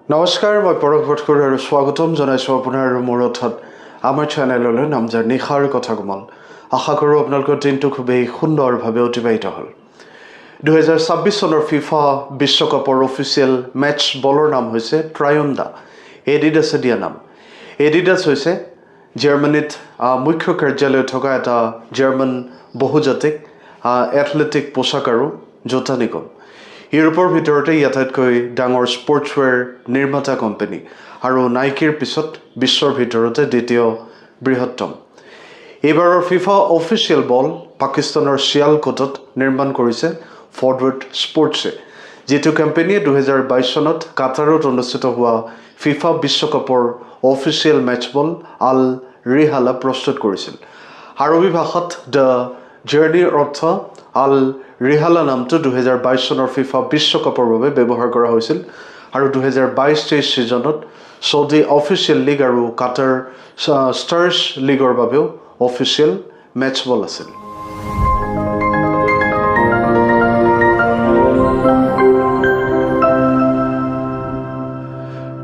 নমস্কাৰ, মই পৰশ ভট্টকৰ আৰু স্বাগতম জনাইছোঁ আপোনাৰ মোৰ অৰ্থাৎ আমাৰ চেনেললৈ নামজাৰ নিশাৰ কথা কোমল। আশা কৰোঁ আপোনালোকৰ দিনটো খুবেই সুন্দৰভাৱে অতিবাহিত হ'ল। 2026 চনৰ ফিফা বিশ্বকাপৰ অফিচিয়েল মেটছ বলৰ নাম হৈছে ট্ৰায়ণ্ডা। এডিডাছে দিয়া নাম। এডিডাছ হৈছে জাৰ্মানীত মুখ্য কাৰ্যালয় থকা এটা জাৰ্মান বহুজাতিক এথলেটিক পোচাক আৰু জোতা নিগম। ইউৰোপৰ ভিতৰতে ই আটাইতকৈ ডাঙৰ স্পৰ্টছৱেৰ নিৰ্মাতা কোম্পানী আৰু নাইকিৰ পিছত বিশ্বৰ ভিতৰতে দ্বিতীয় বৃহত্তম। এইবাৰৰ ফিফা অফিচিয়েল বল পাকিস্তানৰ চিয়ালকোটত নিৰ্মাণ কৰিছে ফৰৱাৰ্ড স্পৰ্টছে, যিটো কোম্পানীয়ে 2022 চনত কাটাৰত অনুষ্ঠিত হোৱা ফিফা বিশ্বকাপৰ অফিচিয়েল মেটছ বল আল ৰিহালা প্ৰস্তুত কৰিছিল। আৰবী ভাষাত দ্য জাৰ্নিৰ অৰ্থ আল ৰিহালা নামটো 2022 চনৰ ফিফা বিশ্বকাপৰ বাবে ব্যৱহাৰ কৰা হৈছিল আৰু 2022-23 ছিজনত ছৌদি অফিচিয়েল লীগ আৰু কাটাৰ ষ্টাৰ্ছ লীগৰ বাবেও অফিচিয়েল মেটছ বল আছিল।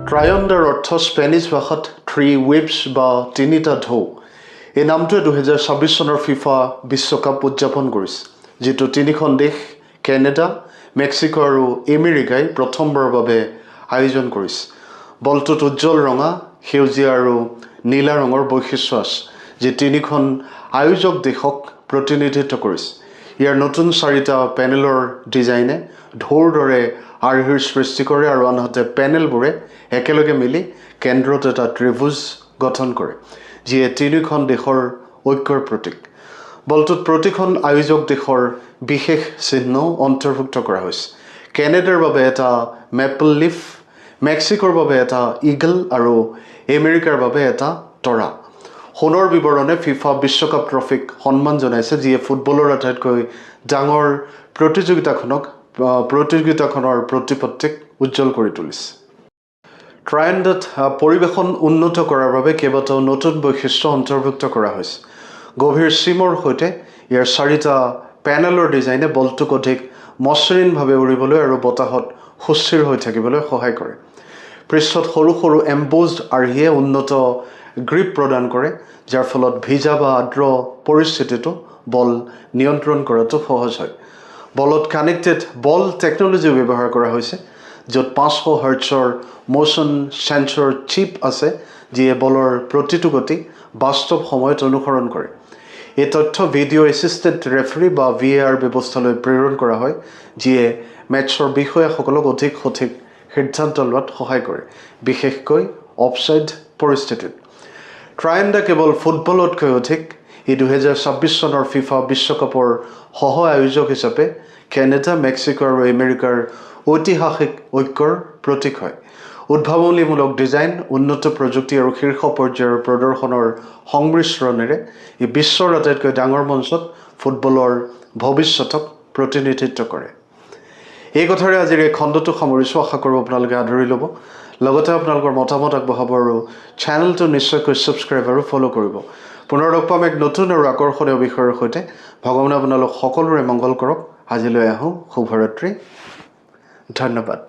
ট্ৰায়ণ্ডাৰ অৰ্থ স্পেনিছ ভাষাত থ্ৰী ৱেভছ বা তিনিটা ঢৌ। এই নামটোৱে 2026 চনৰ ফিফা বিশ্বকাপ উদযাপন কৰিছে, যিটো তিনিখন দেশ কেনেডা, মেক্সিকো আৰু আমেৰিকাই প্ৰথমবাৰৰ বাবে আয়োজন কৰিছে। বলটোত উজ্জ্বল ৰঙা, সেউজীয়া আৰু নীলা ৰঙৰ বৈশিষ্ট্য আছে, যি তিনিখন আয়োজক দেশক প্ৰতিনিধিত্ব কৰিছে। ইয়াৰ নতুন 4টা পেনেলৰ ডিজাইনে ঢৌৰ দৰে আৰ্হিৰ সৃষ্টি কৰে আৰু আনহাতে পেনেলবোৰে একেলগে মিলি কেন্দ্ৰত এটা ত্ৰিভুজ গঠন কৰে, যিয়ে তিনিখন দেশৰ ঐক্যৰ প্ৰতীক। বলটোত প্ৰতিখন আয়োজক দেশৰ বিশেষ চিহ্নও অন্তৰ্ভুক্ত কৰা হৈছে। কেনেডাৰ বাবে এটা মেপল লিফ, মেক্সিকোৰ বাবে এটা ইগল আৰু আমেৰিকাৰ বাবে এটা তৰা। সোণৰ বিৱৰণে ফিফা বিশ্বকাপ ট্ৰফিক সন্মান জনাইছে, যিয়ে ফুটবলৰ আটাইতকৈ ডাঙৰ প্ৰতিযোগিতাখনৰ প্ৰতিপত্তিক উজ্জ্বল কৰি তুলিছে। ট্ৰায়ণ্ডাত পৰিৱেশন উন্নত কৰাৰ বাবে কেইবাটাও নতুন বৈশিষ্ট্য অন্তৰ্ভুক্ত কৰা হৈছে। গভীৰ চিমৰ সৈতে ইয়াৰ 4টা পেনেলৰ ডিজাইনে বলটোক অধিক মসৃণভাৱে উৰিবলৈ আৰু বতাহত সুস্থিৰ হৈ থাকিবলৈ সহায় কৰে। পৃষ্ঠত সৰু সৰু এম্ব'জড আৰ্হিয়ে উন্নত গ্ৰিপ প্ৰদান কৰে, যাৰ ফলত ভিজা বা আৰ্দ্ৰ পৰিস্থিতিটো বল নিয়ন্ত্ৰণ কৰাটো সহজ হয়। বলত কানেক্টেড বল টেকন'লজি ব্যৱহাৰ কৰা হৈছে, য'ত 500 হাৰ্টছৰ মোশ্যন সেন্সৰ চিপ আছে, যিয়ে বলৰ প্ৰতিটো গতি বাস্তৱ সময়ত অনুসৰণ কৰে। এই তথ্য ভিডিঅ' এছিষ্টেণ্ট ৰেফাৰী বা VAR ব্যৱস্থালৈ প্ৰেৰণ কৰা হয়, যিয়ে মেটছৰ বিষয়াসকলক অধিক সঠিক সিদ্ধান্ত লোৱাত সহায় কৰে, বিশেষকৈ অফছাইড পৰিস্থিতিত। ট্ৰায়ণ্ডা কেৱল ফুটবলতকৈ অধিক। ই 2026 চনৰ ফিফা বিশ্বকাপৰ সহ আয়োজক হিচাপে কেনেডা, মেক্সিকো আৰু আমেৰিকাৰ ঐতিহাসিক ঐক্যৰ প্ৰতীক হয়। উদ্ভাৱনীমূলক ডিজাইন, উন্নত প্ৰযুক্তি আৰু শীৰ্ষ পৰ্যায়ৰ প্ৰদৰ্শনৰ সংমিশ্ৰণেৰে ই বিশ্বৰ আটাইতকৈ ডাঙৰ মঞ্চত ফুটবলৰ ভৱিষ্যতক প্ৰতিনিধিত্ব কৰে। এই কথাৰে আজিৰ এই খণ্ডটো সামৰিছোঁ। আশা কৰোঁ আপোনালোকে আদৰি ল'ব, লগতে আপোনালোকৰ মতামত আগবঢ়াব আৰু চেনেলটো নিশ্চয়কৈ ছাবস্ক্ৰাইব আৰু ফ'ল' কৰিব। পুনৰ লগ পাম এক নতুন আৰু আকৰ্ষণীয় বিষয়ৰ সৈতে। ভগৱানে আপোনালোক সকলোৰে মংগল কৰক। আজিলৈ আহোঁ। শুভৰাত্ৰি। ধন্যবাদ।